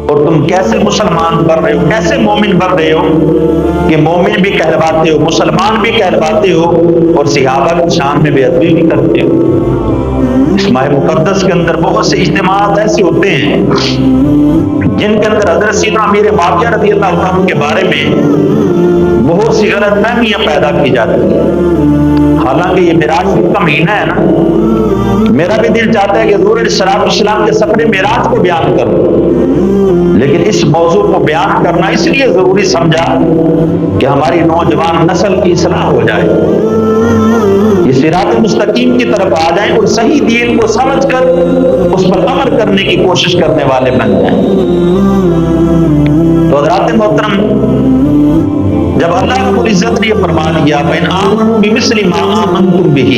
اور تم کیسے مسلمان بن رہے ہو، کیسے مومن بن رہے ہو کہ مومن بھی کہلواتے ہو، مسلمان بھی کہلواتے ہو، اور صحابہ کی شان میں بے ادبی بھی کرتے ہو۔ اس ماہ مقدس کے اندر بہت سے اجتماعات ایسے ہوتے ہیں جن کے اندر حضرت سیدنا امیر معاویہ رضی اللہ عنہ کے بارے میں بہت سی غلط فہمیاں پیدا کی جاتی ہیں۔ حالانکہ یہ معراج کا مہینہ ہے نا، میرا بھی دل چاہتا ہے کہ حضور علیہ السلام کے سفر معراج کو بیان کروں، لیکن اس موضوع کو بیان کرنا اس لیے ضروری سمجھا کہ ہماری نوجوان نسل کی اصلاح ہو جائے، یہ صراط مستقیم کی طرف آ جائیں اور صحیح دین کو سمجھ کر اس پر عمل کرنے کی کوشش کرنے والے بن جائیں۔ تو حضرات محترم، جب اللہ رب العزت نے یہ فرما دیا فَإِنْ آمَنُوا بِمِثْلِ مَا آمَنْتُمْ بِهِ،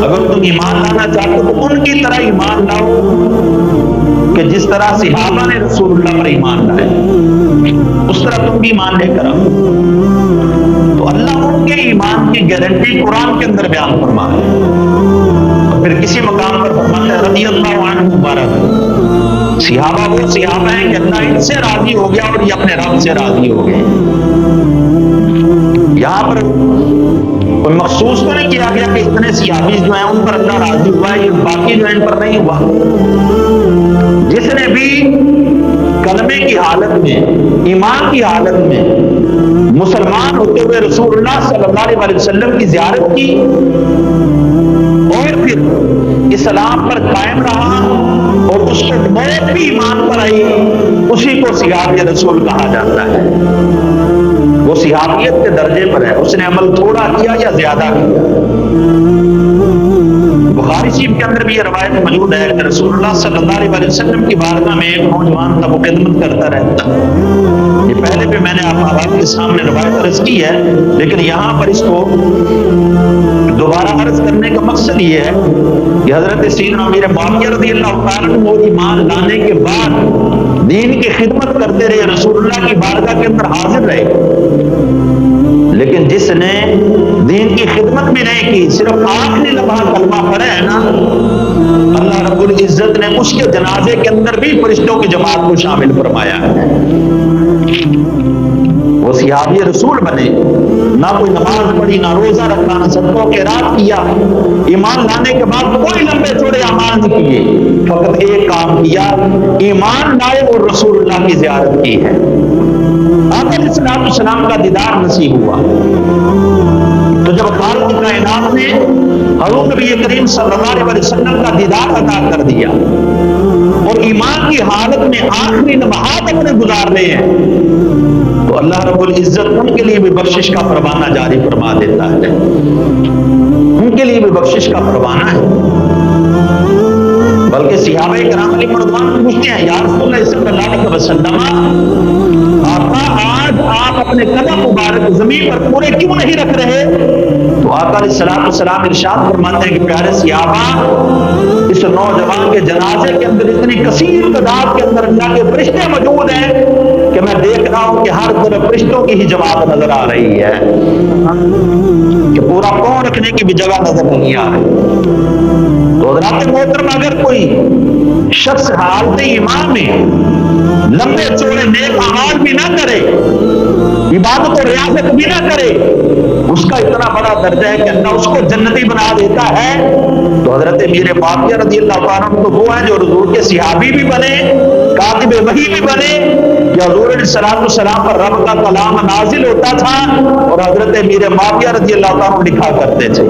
اگر تم ایمان لانا چاہتے ہو تو ان کی طرح ایمان لاؤ کہ جس طرح صحابہ نے رسول اللہ پر ایمان لائے اس طرح تم بھی ایمان لے کر آؤ۔ تو اللہ ان کے ایمان کی گارنٹی قرآن کے اندر بیان فرما ہے، اور پھر کسی مقام پر فرماتا ہے رضی اللہ عنہ مبارک، صحابہ وہ صحابہ ہیں کہ اللہ ان سے راضی ہو گیا اور یہ اپنے رب سے راضی ہو گئے۔ یہاں پر کوئی مخصوص تو نہیں کیا گیا کہ اتنے صحابی جو ہیں ان پر اللہ راضی ہوا ہے، یہ باقی جو ہیں ان پر نہیں ہوا۔ جس نے بھی کلمے کی حالت میں، ایمان کی حالت میں مسلمان ہوتے ہوئے رسول اللہ صلی اللہ علیہ وسلم کی زیارت کی اور پھر اسلام پر قائم رہا اور اس کو موت بھی ایمان پر آئی، اسی کو صحابی رسول کہا جاتا ہے۔ وہ صحابیت کے درجے پر ہے، اس نے عمل تھوڑا کیا یا زیادہ کیا۔ بخاری شریف کے اندر بھی یہ روایت موجود ہے کہ رسول اللہ صلی اللہ علیہ وسلم کی بارگاہ میں ایک نوجوان تھا، وہ خدمت کرتا رہتا۔ یہ پہلے بھی میں نے آپ کے سامنے روایت عرض کی ہے، لیکن یہاں پر اس کو دوبارہ عرض کرنے کا مقصد یہ ہے کہ حضرت سیدنا امیر معاویہ رضی اللہ عنہ وہ ایمان لانے کے بعد دین کی خدمت کرتے رہے، رسول اللہ کی بارگاہ کے اندر حاضر رہے، لیکن جس نے دین کی خدمت بھی نہیں کی، صرف آخری لمحہ کلمہ پڑھا ہے نا، اللہ رب العزت نے اس کے جنازے کے اندر بھی فرشتوں کی جماعت کو شامل فرمایا ہے۔ وہ صحابی رسول بنے، نہ کوئی نماز پڑھی، نہ روزہ رکھا، نہ صدقوں کے رات کیا، ایمان لانے کے بعد کوئی لمبے چوڑے اعمال نہیں کیے، فقط ایک کام کیا، ایمان لائے اور رسول اللہ کی زیارت کی ہے۔ آقا علیہ السلام کا دیدار نصیب ہوا۔ تو جب خالق کائنات نے حضور نبی کریم صلی اللہ علیہ وسلم کا دیدار عطا کر دیا اور ایمان کی حالت میں آخری لمحات اپنے گزار رہے ہیں، تو اللہ رب العزت ان کے لیے بھی بخشش کا پروانہ جاری فرما دیتا ہے، ان کے لیے بھی بخشش کا پروانہ ہے۔ بلکہ صحابہ کرام علیہ رضوان پوچھتے ہیں یا رسول اللہ صلی اللہ علیہ وسلم، آقا آج آپ اپنے قدم مبارک زمین پر پورے کیوں نہیں رکھ رہے؟ تو آقا علیہ السلام ارشاد فرماتے ہیں کہ پیارے صحابہ، اس نوجوان کے جنازے کے اندر اتنی کثیر تعداد کے اندر اللہ کے فرشتے موجود ہیں کہ میں دیکھ رہا ہوں کہ ہر طرف فرشتوں کی ہی جماعت نظر آ رہی ہے، کہ پورا پاؤں رکھنے کی بھی جگہ نظر نہیں آ رہی۔ تو حضرات محترم، اگر کوئی شخص حالت ایمان میں لمبے چوڑے نیک اعمال بھی نہ کرے، عبادت اور ریاضت بھی نہ کرے، اس کا اتنا بڑا درجہ ہے کہ اللہ اس کو جنتی بنا دیتا ہے۔ تو حضرت امیر معاویہ رضی اللہ عنہ تو وہ ہیں جو حضور کے صحابی بھی بنے، کاتب وحی بھی بنے، کہ حضور علیہ السلام پر رب کا کلام نازل ہوتا تھا اور حضرت امیر معاویہ رضی اللہ عنہ لکھا کرتے تھے۔